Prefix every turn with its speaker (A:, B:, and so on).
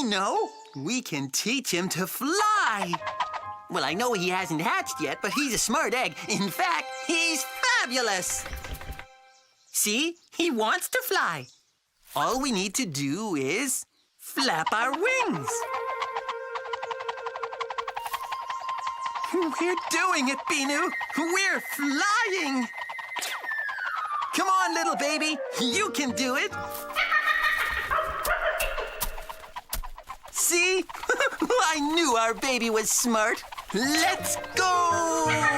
A: know. We can teach him to fly. Well, I know he hasn't hatched yet, but he's a smart egg. In fact, he's fabulous. See, he wants to fly. All we need to do is flap our wings. We're doing it, Binoo. We're flying. Come on, little baby. You can do it. See? I knew our baby was smart. Let's go!